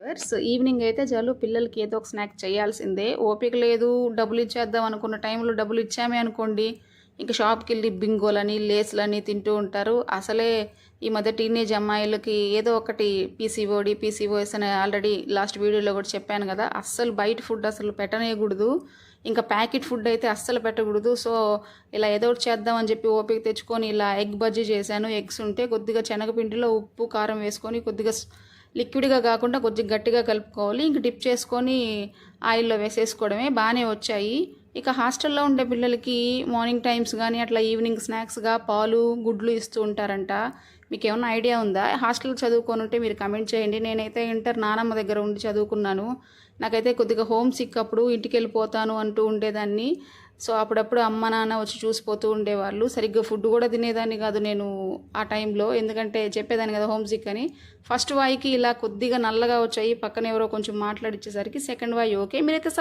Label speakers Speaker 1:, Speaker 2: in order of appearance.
Speaker 1: Evening అయితే చాలు పిల్లలకి ఏదో ఒక స్నాక్ చేయాల్సిందే. ఓపిక లేదు, డబ్బులు ఇచ్చేద్దాం అనుకున్న టైంలో డబ్బులు ఇచ్చామే అనుకోండి, ఇంక షాప్‌కెళ్ళి బింగోలని, లేస్‌లని తింటూ ఉంటారు. అసలే ఈ మధ్య టీనేజ్ అమ్మాయిలకి ఏదో ఒకటి పీసీఓడీ, పీసీఓఎస్ అని ఆల్రెడీ లాస్ట్ వీడియోలో కూడా చెప్పాను కదా! అస్సలు బయట ఫుడ్ అసలు పెట్టనేయకూడదు. ఇంకా ప్యాకెట్ ఫుడ్ అయితే అస్సలు పెట్టకూడదు. సో, ఇలా ఏదో ఒకటి చేద్దాం అని చెప్పి ఓపిక తెచ్చుకొని ఇలా ఎగ్ బజ్జీ చేశాను. ఎగ్స్ ఉంటే కొద్దిగా శనగపిండిలో ఉప్పు, కారం వేసుకొని కొద్దిగా లిక్విడ్‌గా కాకుండా కొద్దిగా గట్టిగా కలుపుకోవాలి. ఇంక డిప్ చేసుకొని ఆయిల్‌లో వేసేసుకోవడమే. బాగానే వచ్చాయి. ఇక హాస్టల్లో ఉండే పిల్లలకి మార్నింగ్ టైమ్స్ కానీ అట్లా ఈవినింగ్ స్నాక్స్‌గా పాలు, గుడ్లు ఇస్తూ ఉంటారంట. మీకేమన్నా ఐడియా ఉందా? హాస్టల్‌లో చదువుకొని ఉంటే మీరు కమెంట్ చేయండి. నేనైతే ఇంటర్ నానమ్మ దగ్గర ఉండి చదువుకున్నాను. నాకైతే కొద్దిగా హోమ్ సిక్ అప్పుడు ఇంటికెళ్ళిపోతాను అంటూ ఉండేదాన్ని. సో, అప్పుడప్పుడు అమ్మ, నాన్న వచ్చి చూసిపోతూ ఉండేవాళ్ళు. సరిగ్గా ఫుడ్ కూడా తినేదాన్ని కాదు నేను ఆ టైంలో. ఎందుకంటే చెప్పేదాన్ని కదా హోమ్ సిక్ అని. ఫస్ట్ వాయికి ఇలా కొద్దిగా నల్లగా వచ్చాయి. పక్కన ఎవరో కొంచెం మాట్లాడిచ్చేసరికి సెకండ్ వాయి ఓకే. మీరైతే